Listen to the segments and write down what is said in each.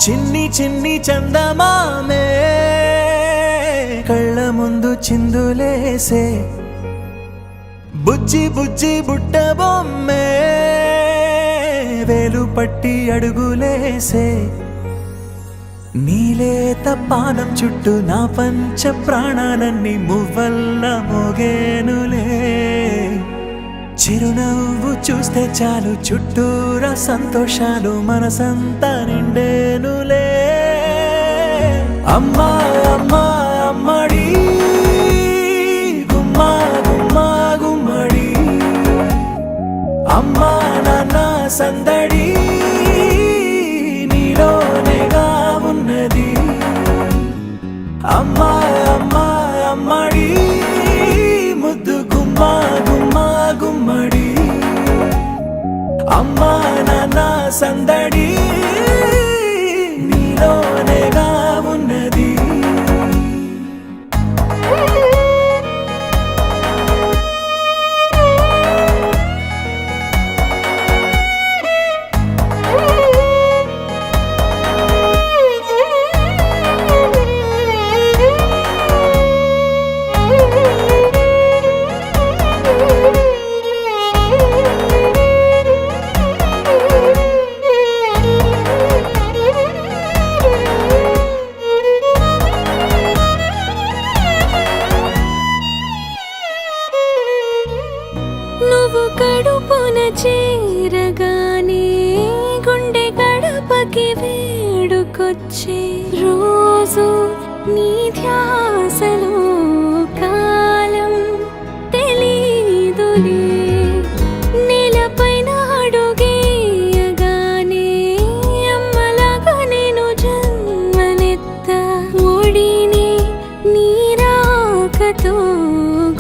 చిన్ని చిన్ని చందమామే కళ్ళ ముందు చిందులేసే బుజ్జి బుజ్జి బుట్ట బొమ్మే వేలు పట్టి అడుగులేసే నీలేత పానం చుట్టూ నా పంచ ప్రాణాలన్నీ మువ్వల్ల మోగేనులే చిరునవ్వు చూస్తే చాలు చుట్టూరా సంతోషాలు మనసంతా నిండేనులే అమ్మా అమ్మా అమ్మడి గుమ్మా గుమ్మా గుమ్మడి అమ్మా నాన్న సందడి నీలోనేగా ఉన్నది అమ్మా అమ్మా అమ్మడి ముద్దు గుమ్మా గుమ్మా గుమ్మడి అమ్మా నాన్న సందడి నీలోనేగా ఉన్నది వచ్చే రోజు నీ ధ్యాసలో కాలం తెలీదులే నేలపైన అడుగేయగానే అమ్మలాగా నేను జన్మనెత్త ఒడిని నీరాకతో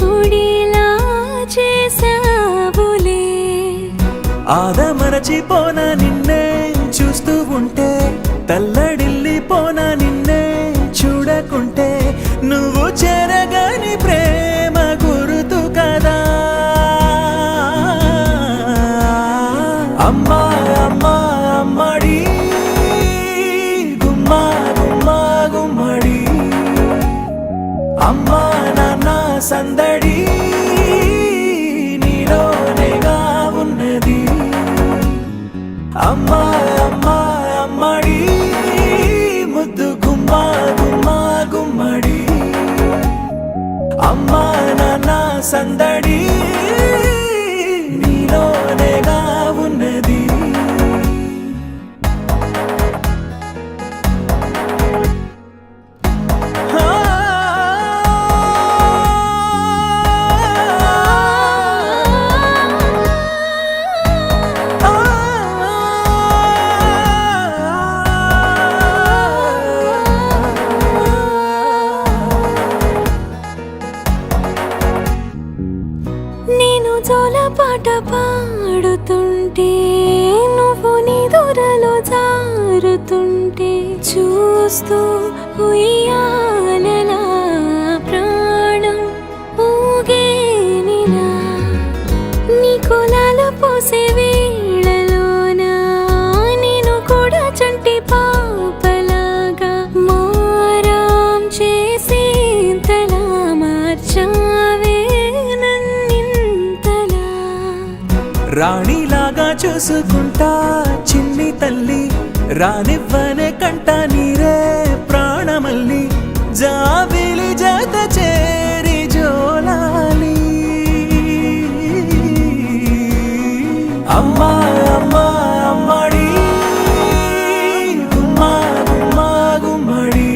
గుడిలా చేసావులే ఆదమరచిపోనా నిన్నే చూస్తూ ఉంటే తల్లడిల్లిపోనా నిన్నే చూడకుంటే నువ్వు చెరగని ప్రేమ గురుతు కదా అమ్మా అమ్మా అమ్మడి గుమ్మా గుమ్మా గుమ్మడి అమ్మా నాన్న సందడి నీలోనేగా ఉన్నది అమ్మా అమ్మా అమ్మడి ముద్దు గుమ్మా గుమ్మా గుమ్మడి అమ్మా నాన్న సందడి నీలోనేగా ఉన్నది నేను జోలపాట పాడుతుంటే నువ్వు నీ దూరలో జారుతుంటే చూస్తూ ఉయ్యాలలా ప్రాణం ఊగేనిలా నీ కులాల పోసే వేళలోన నేను కూడా చంటి పాపలాగా మారాం చేసేంతలా మార్చావే నన్నింతలా రాణిలాగా చూసుకుంటా చిన్ని తల్లి రానివ్వనే కంట నీరే ప్రాణమల్లి జాబిలి జత చేరి జోలాలి అమ్మా అమ్మా అమ్మడి గుమ్మా గుమ్మా గుమ్మడి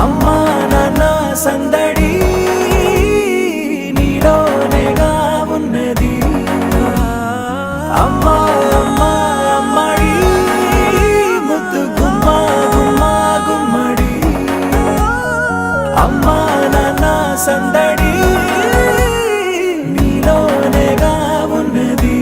అమ్మా నాన్న సందడి నీలోనేగా ఉన్నది అమ్మా అమ్మా అమ్మడి ముద్దు గుమ్మా గుమ్మా గుమ్మడి అమ్మా నాన్న సందడి నీలోనేగా ఉన్నది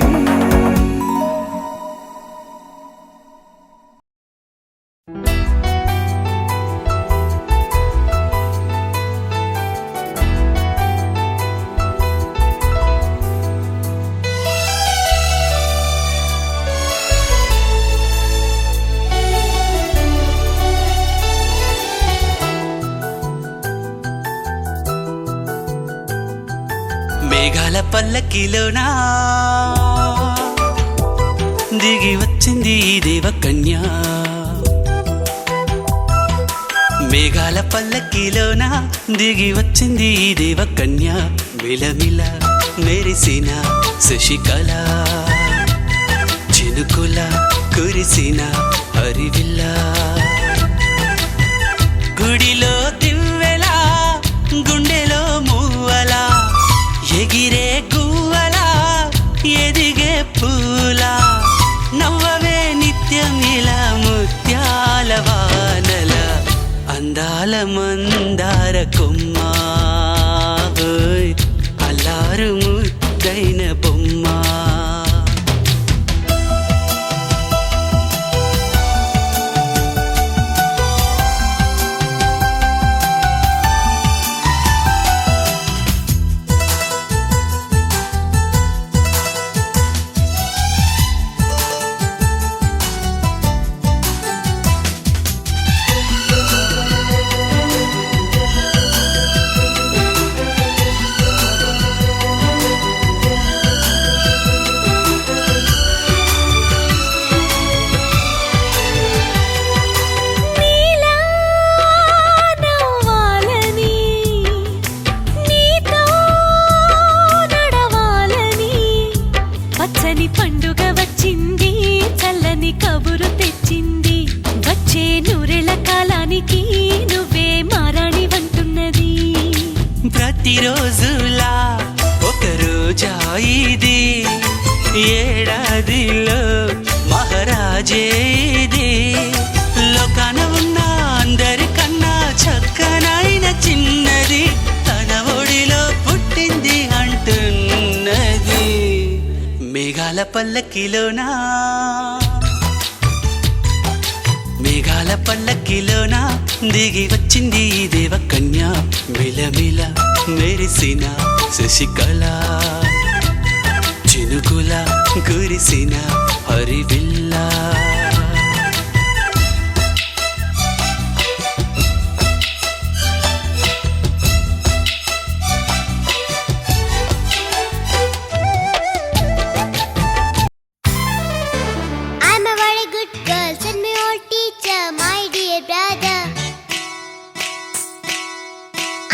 మేఘాల పల్లకిలోనా దిగి వచ్చింది ఈ దేవకన్య మేఘాల పల్లకిలోనా దిగి వచ్చింది ఈ దేవకన్య మిలమిల మెరిసిన శశికళ చినుకుల కురిసిన హరివిల్ల గుడిలో దివ్వెలా గుండెలో మూవలా ఎగిరే గువ్వలా ఎదిగే పూలా నవ్వవే నిత్యం ఇలా ముత్యాల వానల అందాల మందార కొమ్మ అల్లారు ముద్దైన బొమ్మ ప్రతిరోజులా ఒక రోజా ఇది, ఏడాదిలో మహారాజే ఇది. లోకాన ఉన్న అందరికన్నా చక్కనైన చిన్నది తన ఒడిలో పుట్టింది అంటున్నది. మేఘాల పల్లకిలోనా, మేఘాల పల్లకిలోన దిగి వచ్చింది ఈ దేవకన్య. మిలమిల మెరిసిన శశికళ, చినుకుల కురిసిన హరివిల్ల. I'm a very good girl, said my old teacher, my dear brother.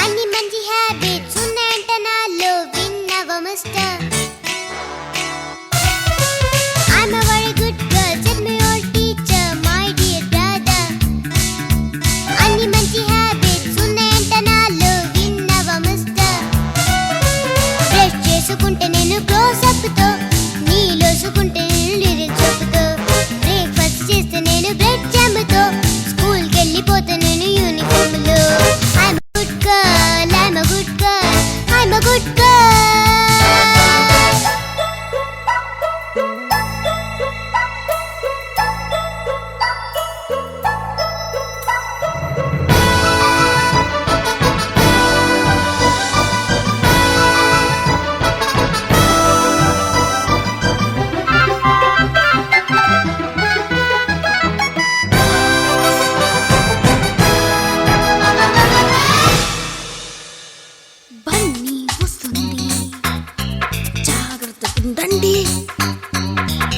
అన్ని మంచి హ్యాబిట్స్ ఉన్నాయంట నాలో, విన్నవ mister. I'm a very good girl, said my old teacher, my dear brother. అన్ని మంచి హ్యాబిట్స్ ఉన్నాయంట నాలో, విన్నవ మిస్టర్. బ్రష్ చేసుకుంటే నేను క్లోజ్ అప్ తో, నీలోసుకుంటే నేను లిరిల్ చెప్పుతో, బ్రేక్ఫాస్ట్ చేస్తే నేను బ్రెడ్ జామ్ తో, స్కూల్కి వెళ్ళిపోతే నేను యూనిఫామ్ లో. I'm a good girl, I'm a good girl, I'm a good girl. Bunny వస్తుంది, జాగ్రత్తగా ఉండండి.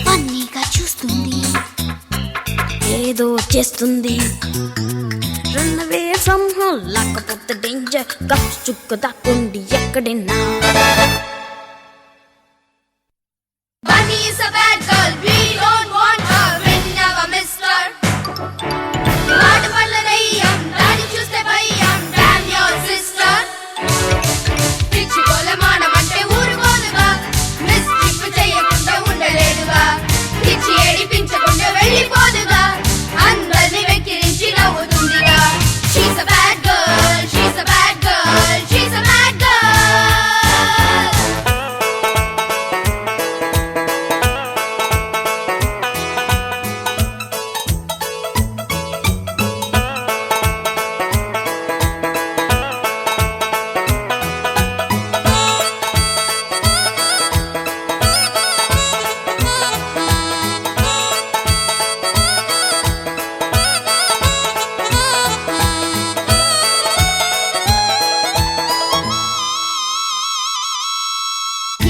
ఫన్నీగా చూస్తుంది, ఏదో చేస్తుంది. రన్ అవే ఫ్రమ్ హోమ్, లేకపోతే డేంజర్. గప్స్ చుక్క దాక్కుండి ఎక్కడైనా. Bunny is a bad girl, we don't want her, win never miss her. మాట పట్ల దయ్యం, దాన్ని చూస్తే భయం, damn your sister. పిచ్చి గోలమానం అంటే ఊరుకోదుగా, మిస్ట్రిప్ చేయకుండా ఉండలేదుగా, పిచ్చి ఏడిపించకుండా వెళ్ళిపోదుగా, అందరిని వెక్కిరించి నవ్వుతుందిగా. She's a bad girl, she's a bad girl, she's a bad girl.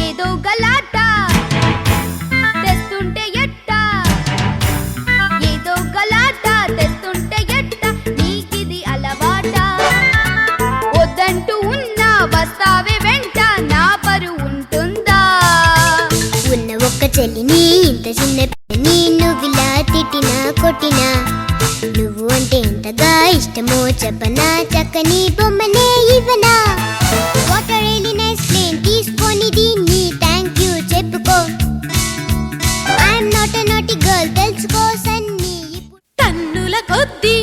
ఏదో గలాట తెస్తుంటే ఎట్ట, ఏదో గలాట తెస్తుంటే ఎట్ట, నీకిది అలవాట. వద్దంటూ ఉన్నా వస్తావే వెంట, నా పరు ఉంటుందా. ఉన్న ఒక్క చెల్లిని ఇంత చిన్న పిల్లని నువ్విలా తిట్టినా కొట్టినా, నువ్వు అంటే ఎంతగా ఇష్టమో చెప్పనా, చక్కని బొమ్మనే ఇవ్వనా. వాటర్ రియల్లీ నైస్ ప్లేన్, తీసుకొని దీన్ని థ్యాంక్ యూ చెప్పుకో. ఐఎమ్ నాట్ ఎ నాటి గర్ల్, తెలుసుకో సన్నీ. టన్నుల కొద్ది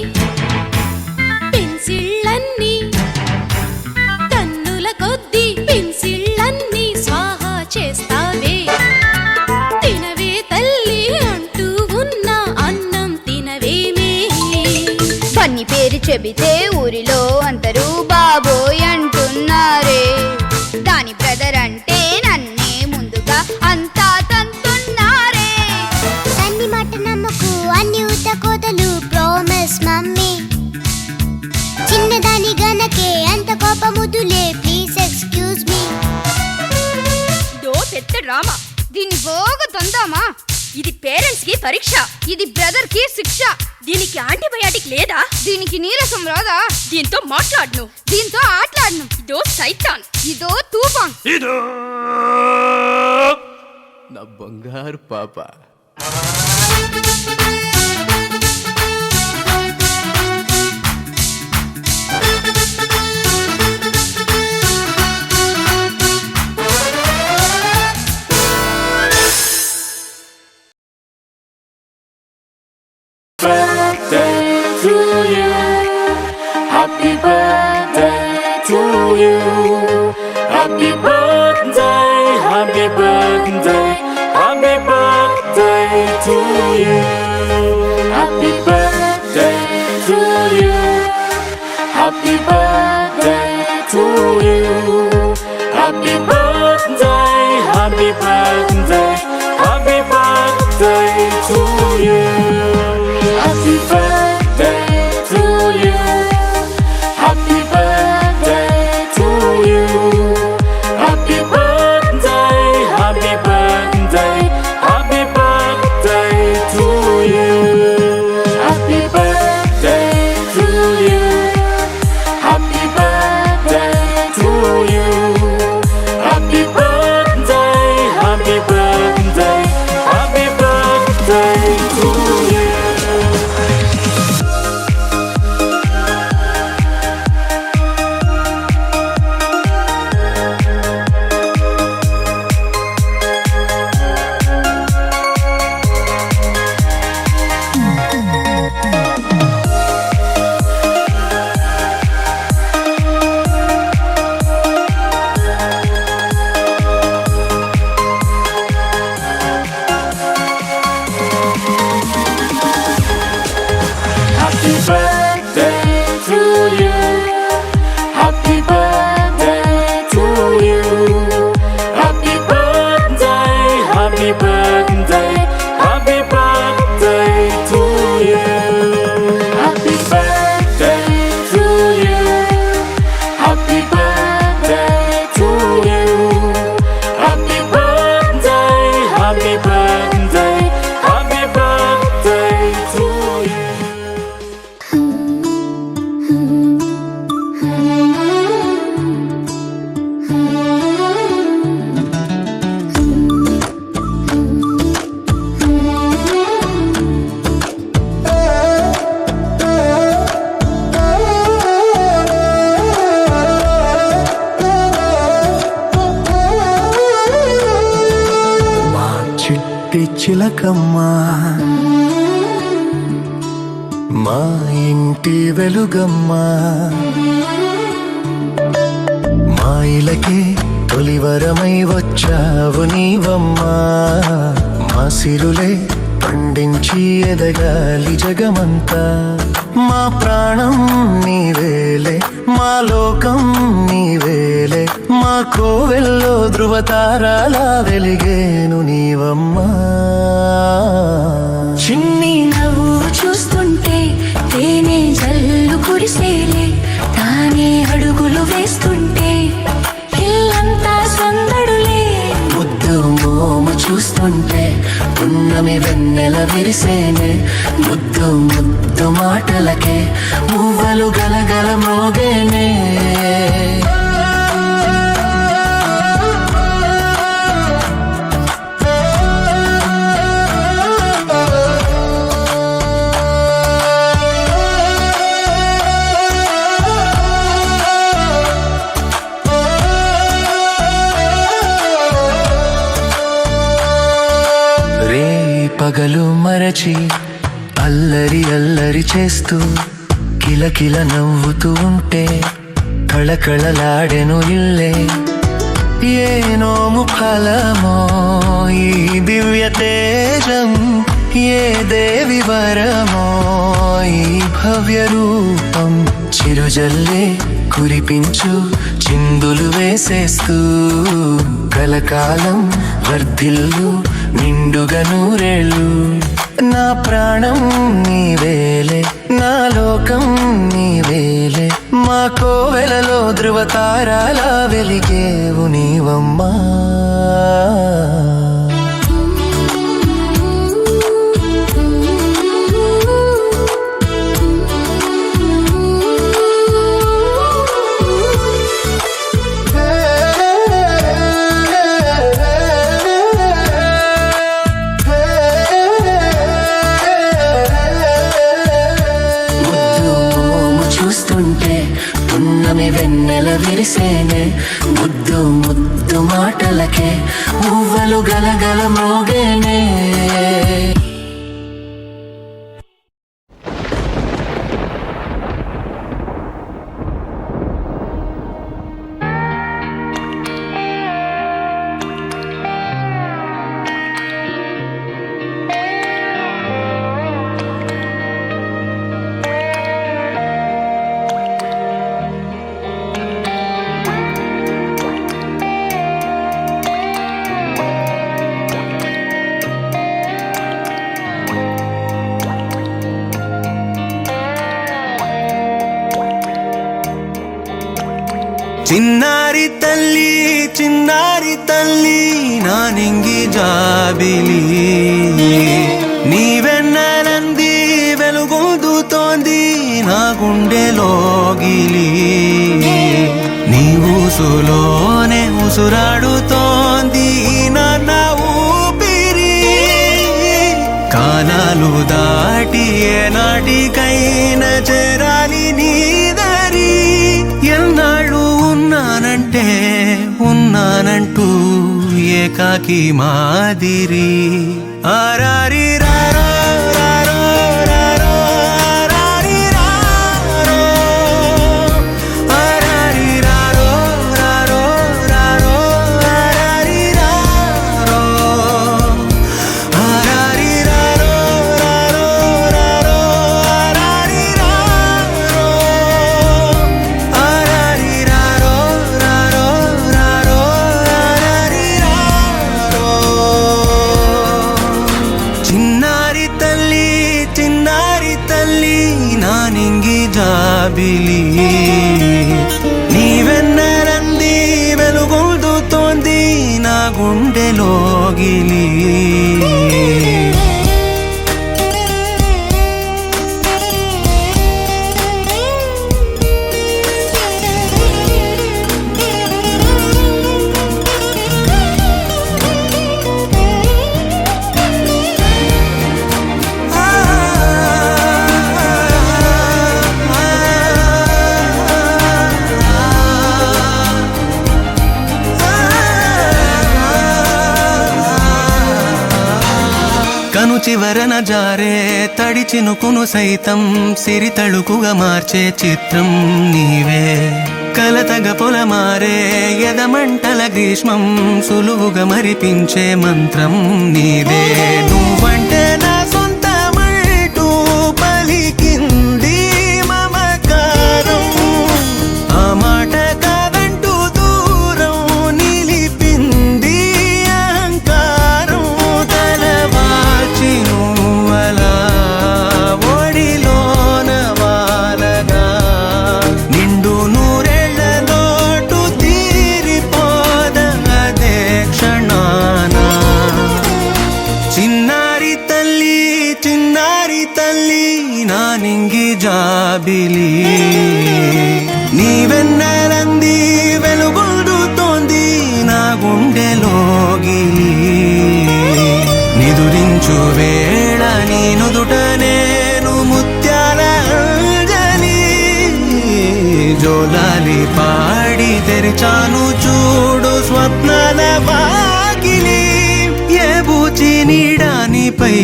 పెన్సిళ్ళన్నీ, టన్నుల కొద్ది పెన్సిళ్ళన్నీ స్వాహా చేస్తావే. తినవే తల్లి అంటూ ఉన్న అన్నం తినవేమే. బన్నీ పేరు చెబితే ఊరిలో అందరూ బాబోయ్ అంటున్నారే, దాని బ్రదర్ అంటే నన్నే ముందుగా అంతా తంతున్నారే. సన్ని మాట నమ్మకు, అన్ని ఉత్త కోతలు, ప్రామిస్ మమ్మీ. చిన్నదాని గనకే అంత కోపముదులే, ప్లీజ్ ఎక్స్క్యూజ్ మీ. దో పెద్ద డ్రామా, దీన్ని బాగా తందామా. ఇది పేరెంట్స్ కి పరీక్ష, ఇది బ్రదర్ కి శిక్ష. దీనికి యాంటీబయాటిక్ లేదా? దీనికి నీరసం రాదా? దీంతో మాట్లాడను, దీంతో ఆటలాడను. ఇదో సైతాన్, ఇదో తూఫాన్. ఇదో నా బంగారు పాప. to you. Happy birthday to you. Happy birthday to you. Happy birthday, happy birthday, happy birthday to you. Happy birthday to you. Happy birthday to you. Happy birthday, happy birthday, happy birthday to you. Happy birthday to you. Happy birthday to you. Happy birthday, happy birthday, happy birthday to you. Happy birthday to you. Happy birthday to you. Happy birthday, happy birthday, happy birthday to you. Happy birthday to you. Happy birthday to you. Happy birthday, happy birthday, happy birthday to you. మా చిట్టి చిలకమ్మ, మా ఇంటి వెలుగమ్మ, మా ఇలకే తొలివరమై వచ్చావు నీవమ్మా. మా సిరులే పండించి ఎదగాలి జగమంతా. మా ప్రాణం నీవేలే, మా లోకం నీవేలే. మా కోవెల్లో ధృవతారాలా వెలిగేను నీవమ్మా. చిన్ని నవ్వు చూస్తుంటే తేనె జల్లు కురిసేలే. తానే అడుగులు వేస్తుంటే ఇల్లంతా సందడులే. ముద్దు మోము చూస్తుంటే పున్నమి వెన్నెల విరిసేనే. ముద్దు ముద్దు మాటలకే మువ్వలు గలగల మోగేనే. రే పగలు మరచి అల్లరి అల్లరి చేస్తూ కిలకిల నవ్వుతూ ఉంటే కళకళలాడెను ఇల్లే. ఏ నోము ఫలమో ఈ దివ్య తేజం, ఏ దేవి వరమో ఈ భవ్య రూపం. చిరుజల్లే కురిపించు చిందులు వేసేస్తూ కలకాలం వర్ధిల్లు నిండుగా నూరేళ్ళు. నా ప్రాణం నీవేలే, నా లోకం నీవేలే. మా కోవెలలో ధృవతారాలా వెలిగేవు నీవమ్మా. పున్నమి వెన్నెల విరిసేనే. ముద్దు ముద్దు మాటలకే మువ్వలు గలగల మోగేనే. చిన్నారి తల్లి నా నింగి జాబిలి నీవెన్నెలంది వెలుగొందుతోంది నా గుండెలోగిలి నీ ఊసులోనే ఉసురాడుతోంది నా ఊపిరి కాలాలు దాటి ఏనాటికైనా చేరాలి నీ దరి ఎన్నాళ్ళు ఉన్నానంటూ ఏకాకి మాదిరి ఆరారి రారో రారో రారో ఆరారి రారో ఆరారి రారో రారో రారో ఆరారి రారో ఆరారి రారో రారో రారో ఆరారి రారో ఆరారి రారో రారో రారో ఆరారి రారో చిన్నారి తల్లి నా నింగి జాబిలి నీవెన్నెలంది వెలుగొందుతోంది నా గుండెలోగిలి కను చివరన జారే తడి చినుకును సైతం సిరి తళుకుగా మార్చే చిత్రం నీవే కలతగ పొలమారే ఎదమంటల గ్రీష్మం సులువుగా మరిపించే మంత్రం నీదే నువ్వంటే నా సొంతమంటూ పలికింది మమకారం ఆ మాట కాదంటూ దూరం నిలిపింది అహంకారం తలవాచి నువ్వలా ఒడిలోన వాలగా నిండు నూరేళ్ల లోటు తీరిపోదదే క్షణాన చిన్నారి తల్లి నా నింగి జాబిలి నీవెన్నెలంది వెలుగొందుతోంది నా గుండెలోగిలి నిదురించు వేళ నీ నుదుట నేను ముత్యాల అంజలి జోలాలి పాడి తెరిచాను చూడు స్వప్నాల వాకిలి ఏ బూచి నీడానిపై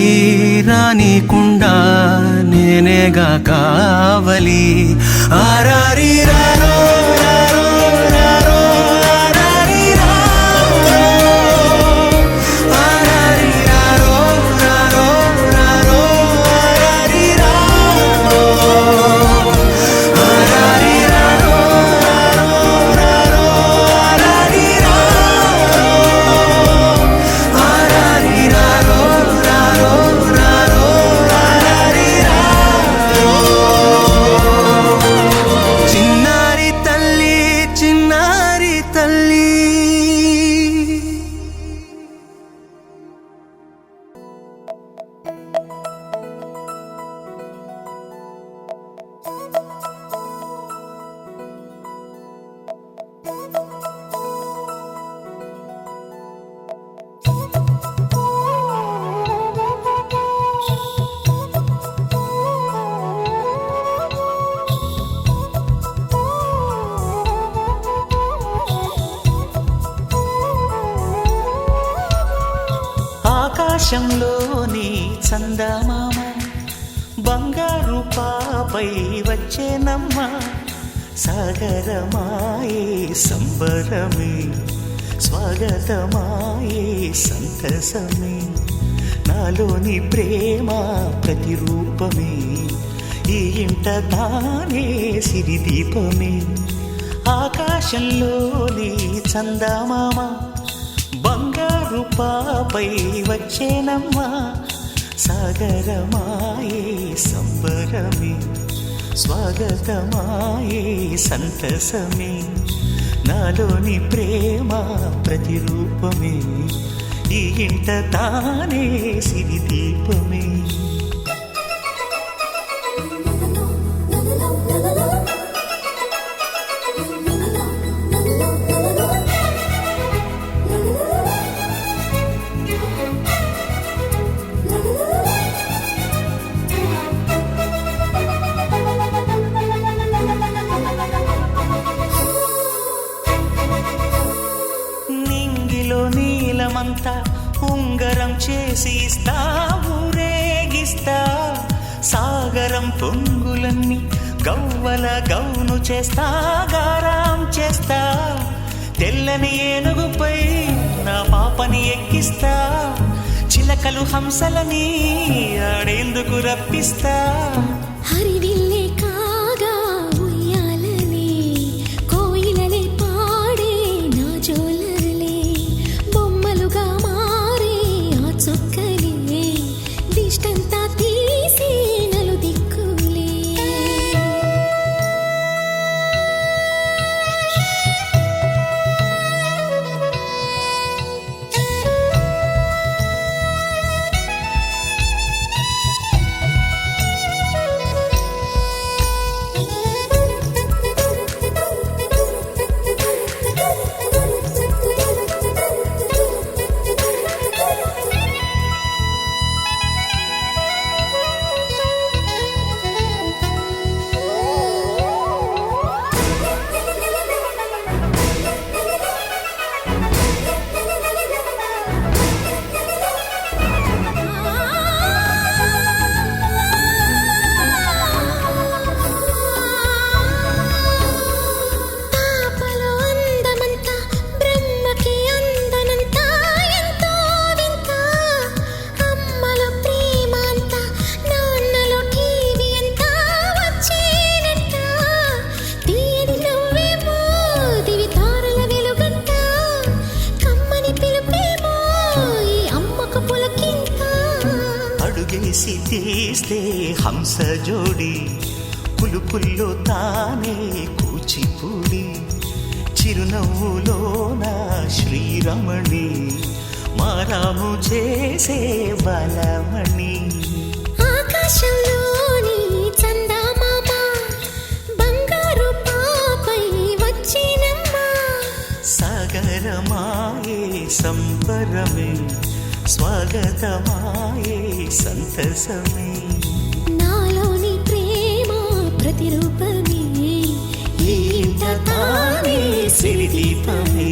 రానికుండా నేనేగా కావలి ఆరారి రారో రారో రారో ఆరారి రారో ఆరారి రారో రారో రారో ఆరారి రారో ఆరారి రారో రారో ఆరారి రారో ఆరారి రారో రారో రారో ఆరారి రారో చిన్నారి తల్లి ఆకాశంలోని చందమామ బంగారు పాపై వచ్చేనమ్మ సాగరమాయే సంబరమే స్వాగతమాయే సంతసమే నాలోని ప్రేమ ప్రతిరూపమే ఈ ఇంట తానే సిరిదీపమే ఆకాశంలోని చందమామ బంగారు పాపై వచ్చేనమ్మా సాగరమాయే సంబరమే స్వాగతమాయే సంతసమే నాలోని ప్రేమ ప్రతిరూపమే ఈ ఇంట తానే సిరి దీపమే నింగిలో నీలమంతా ఉంగరం చేసి ఇస్తా ఊరేగిస్తా సాగరం పొంగులన్నీ గవ్వల గౌను చేస్తా గారాం చేస్తా తెల్లని ఏనుగుపై నా పాపని ఎక్కిస్తా చిలకలు హంసలని ఆడేందుకు రప్పిస్తా హరివిల్లే కాగా ఉయ్యాలలే కోయిలలే పాడే నా జోలలే బొమ్మలుగా మారే ఆ చుక్కలే దిష్టంతా తీసి నలు దిక్కులే పాపలో అందమంతా బ్రహ్మకి అందనంతా ఎంతో వింత అమ్మలో ప్రేమ అంతా నాన్నలో టీవీ అంతా వచ్చేనంట తీయని నవ్వేమో దివి తారల వెలుగంట కమ్మని పిలుపేమో ఈ అమ్మకు పులకింత అడుగేసి తీస్తే హంస జోడి పులుపుల్లో తానే కూచిపూడి చిరునవ్వులోన శ్రీరమణి మారాము చేసే బలమణి ఆకాశంలోని చందమామ బంగారు పాపై వచ్చినమ్మా సాగరమాయే సంబరమే స్వాగతమాయే సంతసమే నాలోని ప్రేమ ప్రతిరూపమే ఈ ఇంట తానే సిరి దీపమే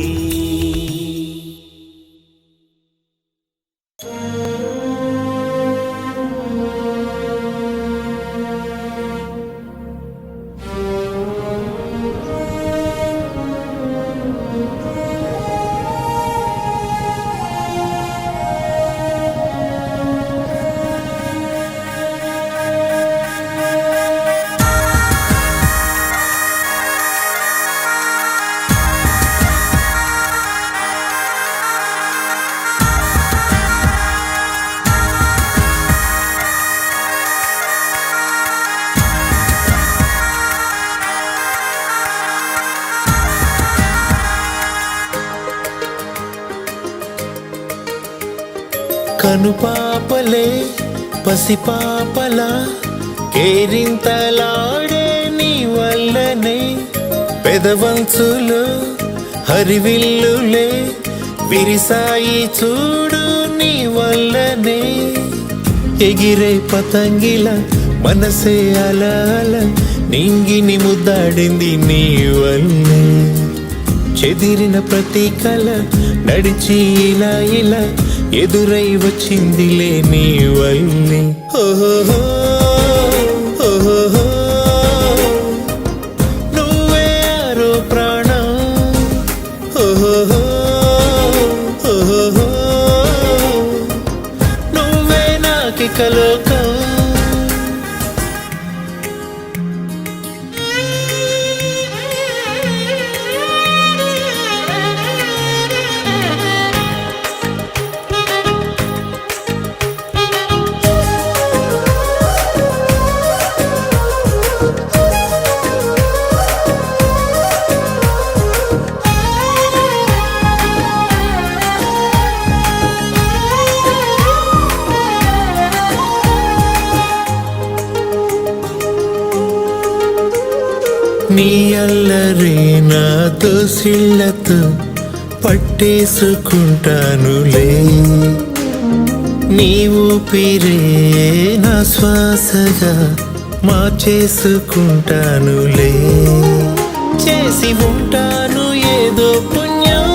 కనుపాపలే పసిపాపలా కేరింతలాడే నీ వల్లనే పెదవంచులు హరివిల్లులే విరిసాయి చూడు నీ వల్లనే ఎగిరే పతంగిల మనసే అలా అలా నింగిని ముద్దాడింది నీ వల్లే చెదిరిన ప్రతి కల నడిచి ఇలా ఇలా ఎదురై వచ్చిందిలే నీ వల్లే ఓహో ఓహో నువ్వే ఆరో ప్రాణం ఓహో ఓహో నువ్వే నాకిక లోకం నీ అల్లరి నా దోసిళ్ళతో పట్టేసుకుంటానులే, నీ ఊపిరే నా శ్వాసగా మార్చేసుకుంటానులే. చేసి ఉంటాను ఏదో పుణ్యం,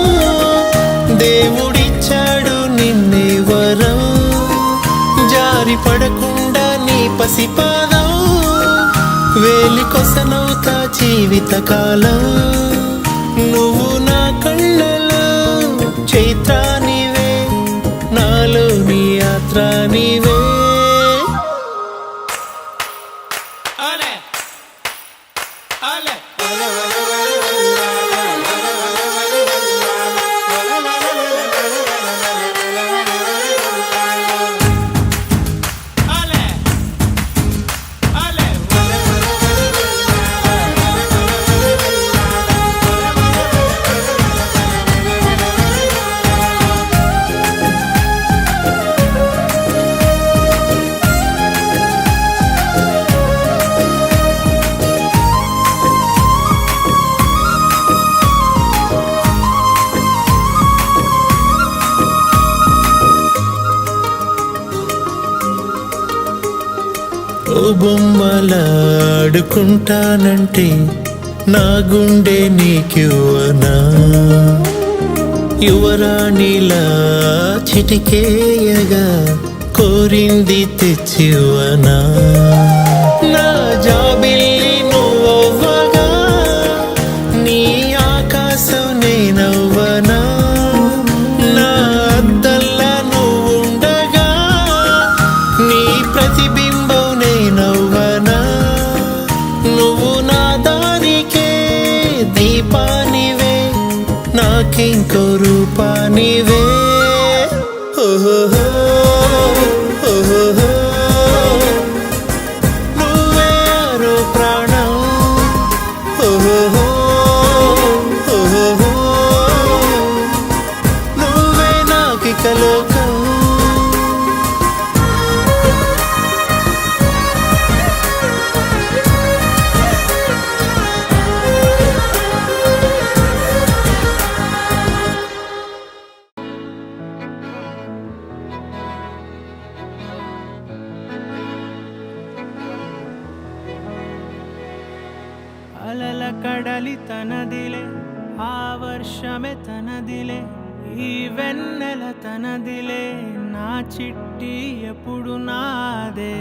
దేవుడిచ్చాడు నిన్నే వరం, జారి పడకుండా నీ పసిపాదం వేలి కొసనవుతా జీవితకాలం. నువ్వు నా కళ్ళలో చైత్రానివే, నాలో నీ యాత్రానివే. ఓ బొమ్మలాడుకుంటానంటే నా గుండె నీకివ్వనా, యువరాణిలా చిటికేయగా కోరింది తెచ్చివ్వనా. నా జాబిల్లి నువ్వవ్వగా నీ ఆకాశం నేనవ్వనా, నా అద్దల్లా నువ్వుండగా నీ ప్రతిబింబం నేనవ్వనా. నువ్వు నా దారికే దీపానివే, నాకింకో రూపానివే. ఓహో ఓహో, నువ్వే ఆరో ప్రాణం. ఓహో ఓహో, నువ్వే నాకిక లోకం. అలల కడలి తనదిలే, ఆ వర్షమే తనదిలే, ఈ వెన్నెల తనదిలే, నా చిట్టి ఎప్పుడు నాదే.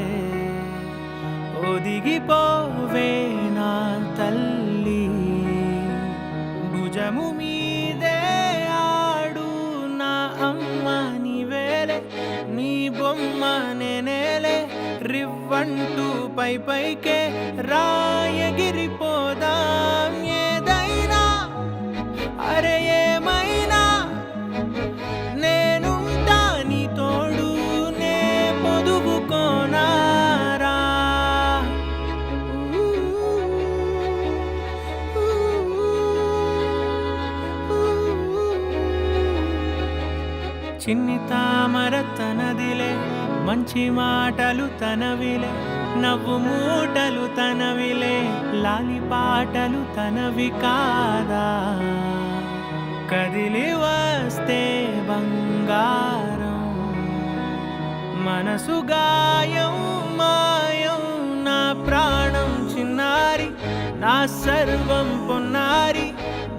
ఒదిగిపోవే నా తల్లి, భుజము మీదే ఆడు నా అమ్మ నీవేలే, నీ బొమ్మ నేనేలే, రివ్వంటూ పై పైకే రాయగిరిపోదాం ఏదైనా, అరే ఏమైనా నేనుంటా నీ తోడు, నే పొదుగుకోనారా. చిన్ని తామర తనదిలే, మంచి మాటలు తనవిలే, నవ్వు మూటలు తనవిలే, లాలి పాటలు తనవి కాదా. కదిలి వస్తే బంగారం, మనసు గాయం మాయం, నా ప్రాణం చిన్నారి, నా సర్వం పొన్నారి,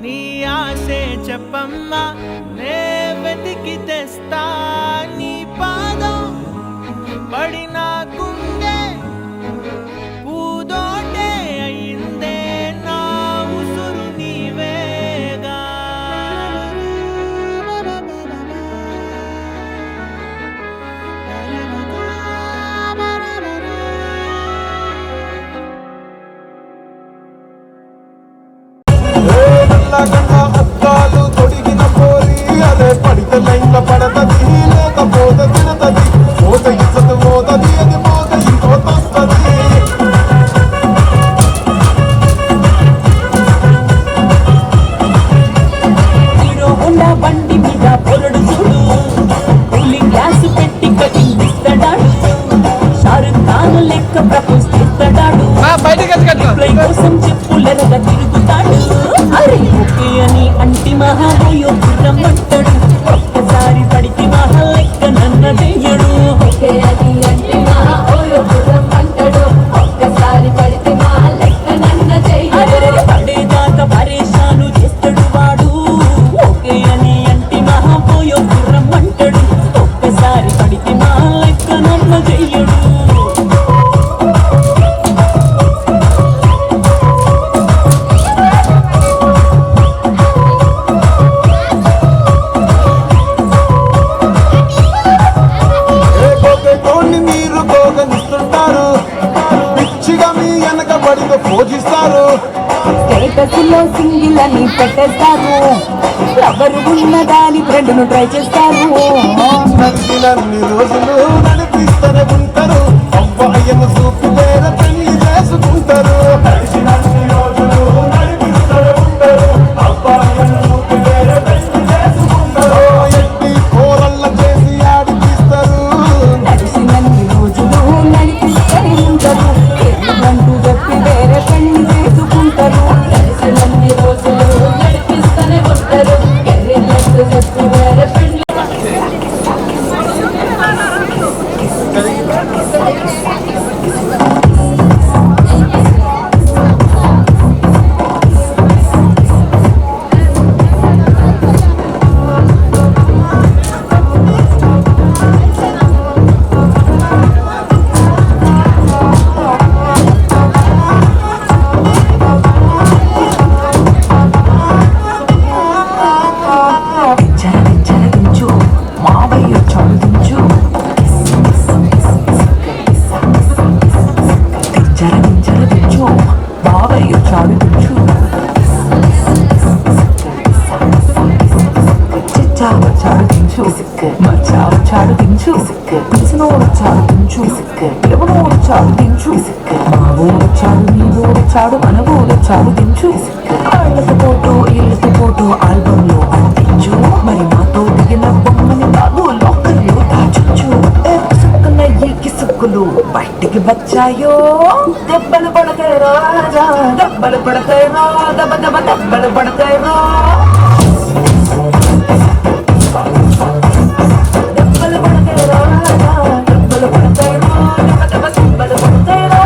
నీ ఆశే చెప్పమ్మా, నే వెతికి తెస్తా నీ పాదం. పడిన గుండె పూదోటే అయిందే, నా ఉసురు నీవేగా. అద్దాలు తొడిగిన పోరి, అదే పడితే లైన్ల పడతది, లేకపోతే తినతది, పోత ఇచ్చత పోతది, అది పోత ఇంకోతొస్తది. హీరో హోండా బండి మీద పొరడు చూడు, కూలింగ్ గ్లాస్ పెట్టి కటింగ్ ఇస్తాడాడు, షారుఖ్ ఖాన్ లెక్క ప్రపోజ్ చేస్తాడాడు, కోసం చెప్పులరగా తిరుగుతాడు. అరే ఓకే అని అంటి మహాబోయో రమ్మంటాడు. ఒక్కసారి పడితే మహా లెక్క నన్న చెయ్యడు. ఓకే అని అంటే మహాబోయో రమ్మంటాడు. ఒక్కసారి పడితే మహా లెక్క నన్న చెయ్యడు. పడేదాకా పరేషాను చేస్తాడు వాడు. ఓకే అని అంటే మహాబోయో రమ్మంటాడు. ఒక్కసారి పడితే మహా లెక్క నన్న చెయ్యడు. ఏ కోని మీరు కోగనిస్తుంటారు, పిచ్చిగా మీ వెనక పడితో పూజిస్తారు. స్టేటస్ లో సింగిల్ అని పెట్టేస్తారు. ఎవరు ఉన్న దాని ఫ్రెండ్ను ట్రై చేస్తారు. నడిచినన్ని రోజులు నడిపిస్తూనే ఉంటారు. అబ్బాయిను చూపి వేరే పెళ్లి చేసుకుంటారు. నడిచినన్ని రోజులు నడిపిస్తూనే ఉంటారు. అబ్బాయిను చూపి వేరే పెళ్లి చేసుకుంటారు. ఎట్టి కూరల్ల చేసి ఆడిపిస్తారు. నడిచినన్ని రోజులు నడిపిస్తూనే ఉంటారు. ఎరుగంటూ చెప్పి వేరే పెళ్లి చేసుకుంటారు. నడిచినన్ని రోజులు నడిపిస్తూనే ఉంటారు. ఎర్రెళ్ళంటూ చెప్పి వేరే పెళ్లి జరగించు మావయ్య చదువుంచు. జరగించు మావయ్య చదువుంచు. చిచ్చావ చాడుదించు మచ్చావ చాడుదించు. పిలిచినోడు చాడుదించు పిలవనోడు చాడుదించు. మా ఊరు చాడు నీ ఊరు చాడు మన ఊరు చాడుదించు. కాళ్ళతో ఫోటో ఇళ్ళతో ఫోటో ఆల్బమ్ లో అంటించు. మరి మాతో దిగిన బొమ్మని బాబు లోకల్లో దాచొచ్చు. సుక్కున ఎక్కి సుక్కులు బయటికి వచ్చాయో. దెబ్బలు పడతాయి రాజా దెబ్బలు పడతాయి రా. దెబ్బ దెబ్బ దెబ్బలు పడతాయి రా. దెబ్బలు పడతాయి రాజా దెబ్బలు పడతాయి రా. దెబ్బ దెబ్బ దెబ్బలు పడతాయి రా.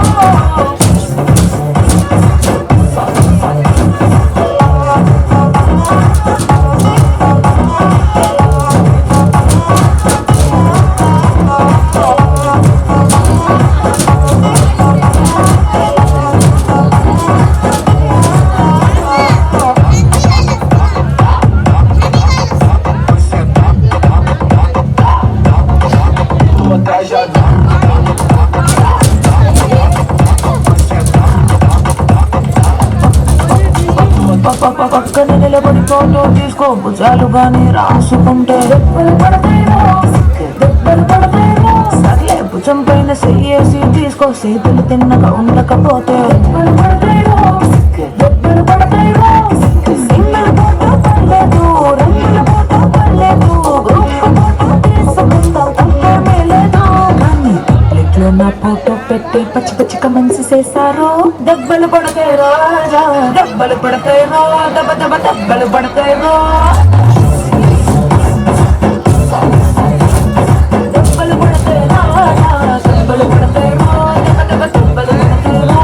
పక్కన నిలబడి ఫోటో తీసుకో భుజాలు గాని రాసుకుంటే దెబ్బలు పడతాయిరో. దెబ్బలు పడతాయిరో. సర్లే భుజం పైన చెయ్యేసి తీసుకో చేతులు తిన్నగా ఉండకపోతే దెబ్బలు పడతాయిరో. దెబ్బలు పడతాయిరో. సింగిల్ ఫోటో పర్లేదు రంగుల ఫోటో పర్లేదు గ్రూప్ ఫోటో తీసుకుందాం తప్పేమీ లేదు. కానీ ప్లేట్లో నా ఫోటో పెట్టి పచ్చి పచ్చి కమెంట్స్ చేశారు. దెబ్బలు పడతాయి రాజా దెబ్బలు పడతాయి రా. దెబ్బ దెబ్బ దెబ్బలు పడతాయి రా. దెబ్బలు పడతాయి రాజా దెబ్బలు పడతాయి రా. దెబ్బ దెబ్బ దెబ్బలు పడతాయి రా.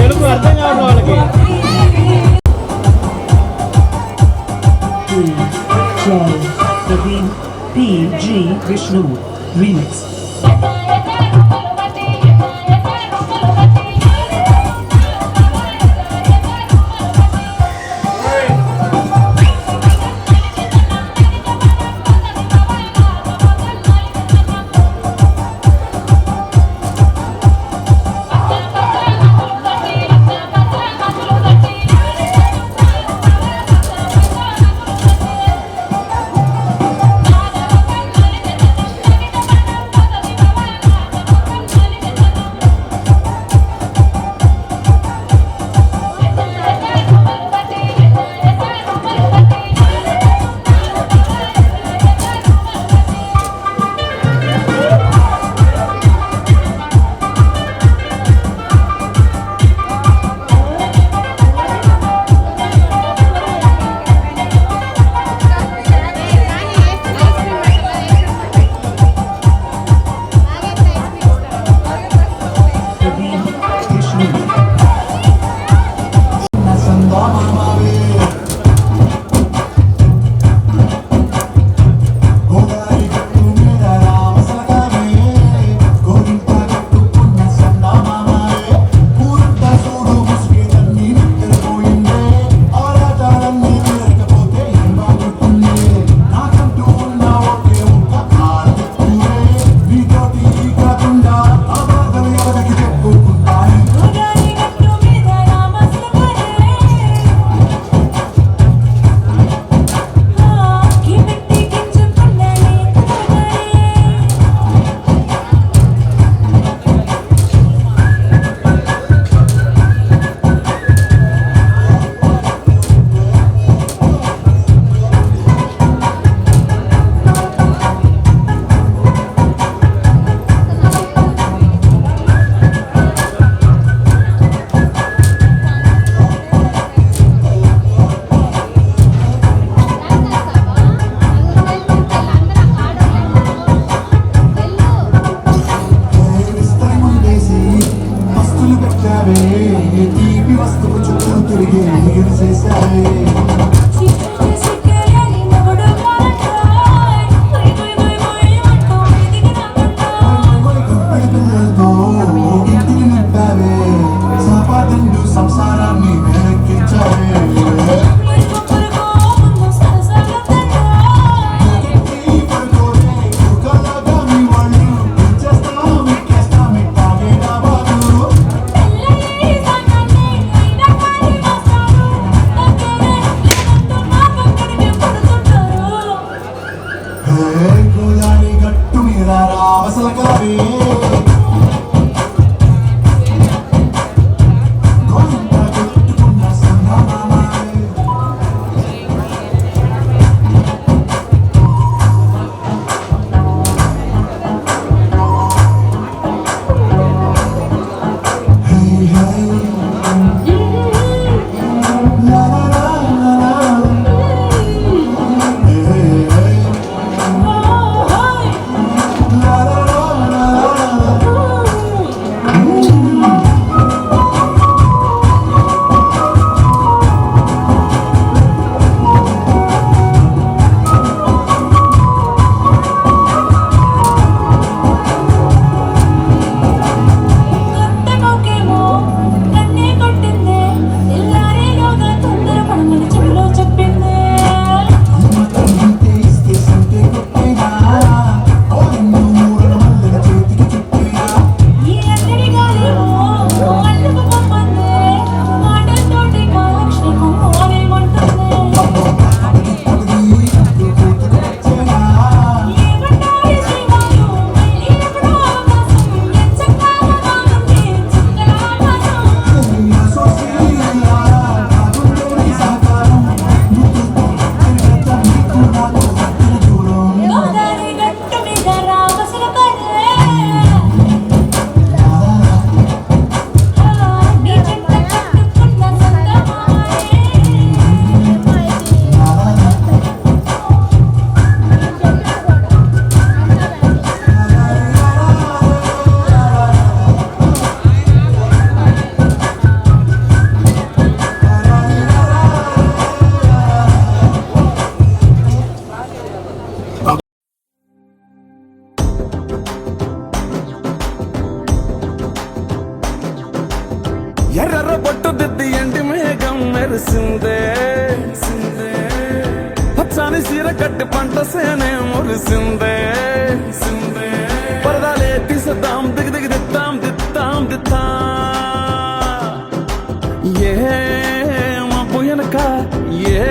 తెలుగు అర్థం కాదు వాళ్ళకి. PG Vishnu remix. ఎర్ర బొట్టు దిద్ది ఎండి మేఘం మెరిసిందే పచ్చాని సీర కట్టి పంట సేనే మురిసిందే పరదాలే తీసేద్దాం దిగి దిగి దిద్దాం దిద్దాం దిద్దా ఏ మబ్బు వెనక ఏ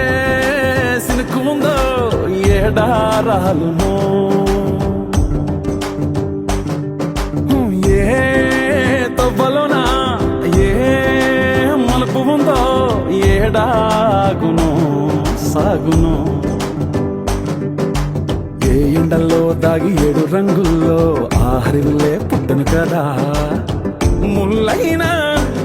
సినుకు ఉందో ఏడారాలునో ఏ తవ్వలోనా ఏ మలుపు ఉందో ఏడాగునో సాగునో ఏ ఎండల్లో దాగి 7 రంగుల్లో ఆహరిల్లే పుట్టను కదా ముల్లైనా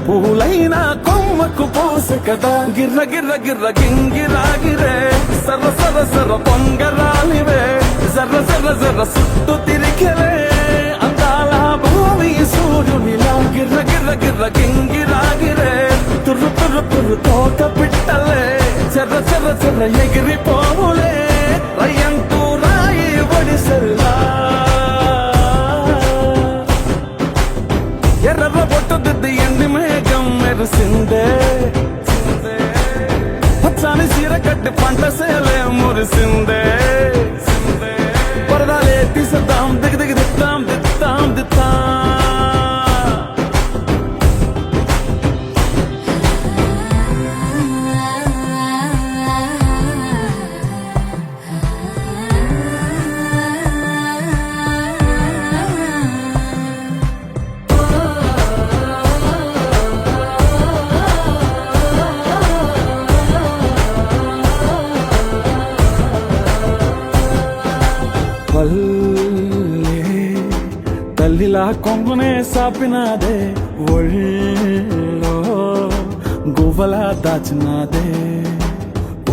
పూలైనా కొమ్మకు పోసె కదా గిర్ర గిర్ర గిర్ర గింగిరాగిరే సర్ర సర్ర సర్ర పొంగరాలివే జర్ర జర్ర జర్ర సుట్టు తిరిగలే అందాల భూమి సూర్యునిలా గిర్ర గిర్ర గిర్ర గింగిరాగిరే తుర్రు తుర్రు తుర్రు తోట పిట్టలే చెర్ర చెర్ర చెర్ర ఎగిరిపోవులే రయ్యంటూ రాయి ఒడిసెల్లా ఎర్ర బొట్టు దిద్ది ఎండి మేఘం మెరిసిందే పచ్చాని సీర కట్టి పంట సేలే మురిసిందే పరదాలే తీసేద్దాం దిగి దిగి దిద్దాం దిద్దాం దిద్దా తల్లిలా కొంగునే సాపినాదే ఒళ్ళో గువ్వలా దాచినాదే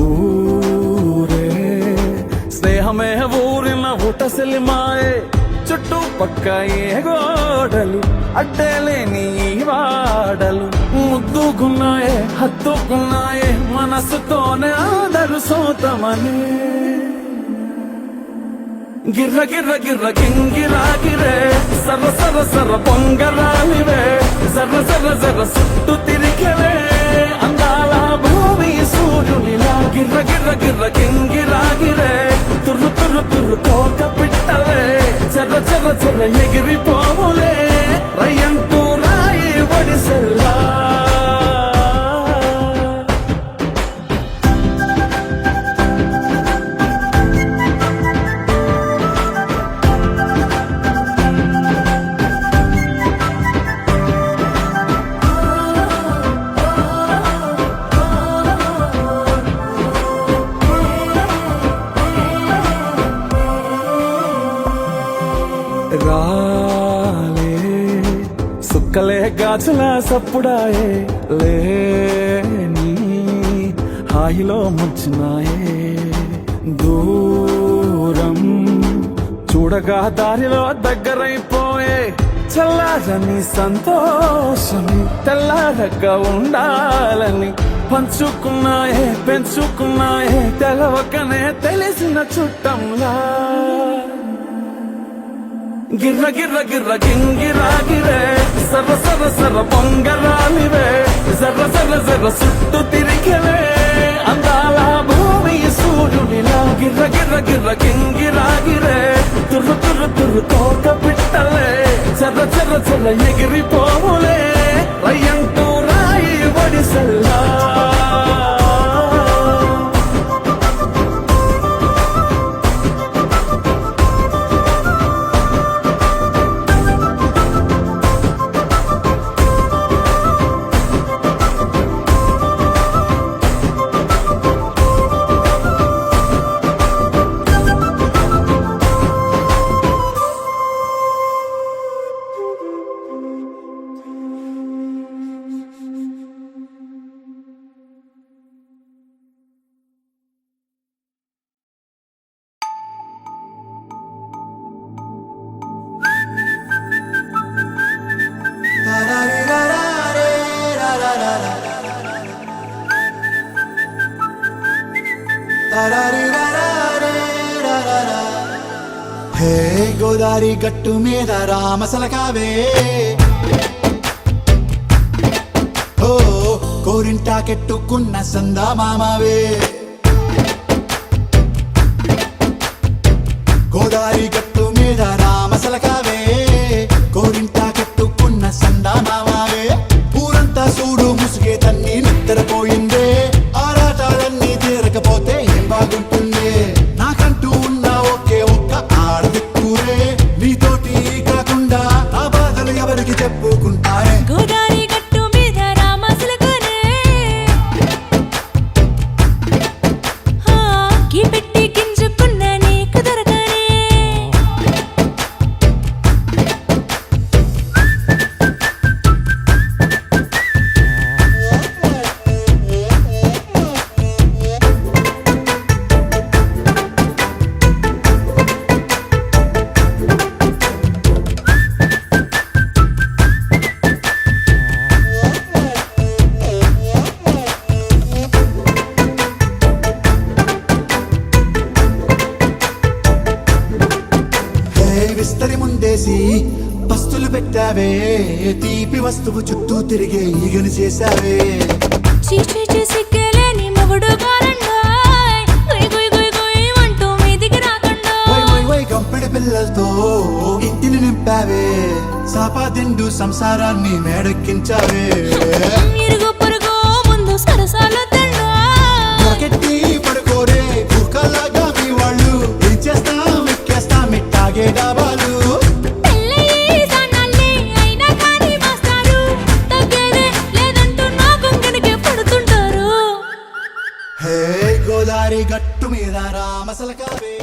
ఊరే స్నేహమే ఊరిన ఊటసెలిమాయే చుట్టూ పక్క ఏ గోడలు అడ్డేలేని వాడలు ముద్దుకున్నాయే హత్తుకున్నాయే మనసుతోనే ఆదరు సోతమని గిర్ర గిర్ర గిర్ర గింగిరాగిరే సర్ర సర్ర సర్ర పొంగరాలివే జర్ర జర్ర జర్ర సుట్టు తిరిగలే అందాల భూమి సూర్యునిలా గిర్ర గిర్ర గిర్ర గింగిరాగిరే తుర్రు తుర్రు తుర్రు తోక పిట్టలే చెర్ర చెర్ర చెర్ర ఎగిరిపోవులే రయ్యంటూ రాయి ఒడిసెల్లా రాలే సుక్కలే గాజుల సప్పుడాయే లేని హాయిలో ముంచినాయే దూరం చూడగా దారిలో దగ్గరైపోయే చల్లారని సంతోషమి తెల్లారగా ఉండాలని పంచుకున్నాయే పెంచుకున్నాయే తెలవకనే తెలిసిన చుట్టంలా గిర్ర గిర్ర గిర్ర గింగిరాగిరే సర్ర సర్ర సర్ర పొంగరాలివే జర్ర జర్ర జర్ర సుట్టు తిరిగలే అందాల భూమి సూర్యునిలా గిర్ర గిర్ర గిర్ర గింగిరాగిరే తుర్రు తుర్రు తుర్రు తోక పిట్టలే చెర్ర చెర్ర చెర్ర ఎగిరిపోవులే రయ్యంటూ రాయి ఒడిసెల్లా హే గోదారి గట్టు మీద రామసలకావే గోరింటాకెట్టుకున్న సందా మామావే గోదారి గట్టు మీద రామసలకావే గోరింటాకెట్టుకున్న సందా మామావే ఊరంతా చూడు ముసుగే తన్ని నిద్రపోయిందే ఆరాటాలన్నీ తీరకపోతే ఏం బాగుంటుంది నాకంటూ ఉన్న ఒకే ఒక్క ఆడదిక్కురే నీతోటి కాకుండా ఆ బాధలు ఎవరికి చెప్పుకుంటారే గోదారి గట్టు మీద రామసలకనే గీ పెట్టి గింజుకున్న నీకు దొరకనే విస్తరి ముందేసి బస్తులు పెట్టావే తీపి వస్తువు చుట్టూ తిరిగే ఈగని చేశావే చీచి సిగ్గలేని మొగుడు గారండాయ్ గుయ్ గుయ్ గుయ్ గుయ్ అంటూ మీదికి రాకుండా వై వై వై గంపెడి పిల్లలతో ఇంటిని నింపావే సాపాదిండు సంసారాన్ని మేడెక్కించావే ఇరుగు పొరుగు ముందు సరసాలు తండా పకెట్టి పడుకోరే కుక్కలాగా మీ వాళ్ళు ఏం చేస్తాం ఎక్కేస్తాం మిట్టాగే డాబాలు పెళ్ళయి సన్నాల్ని అయినా కానీ మాస్తారు తగ్గేదే లేదంటూ నా కొంగనికే పడుతుంటారు హే గోదారి గట్టు మీద రామసలకావే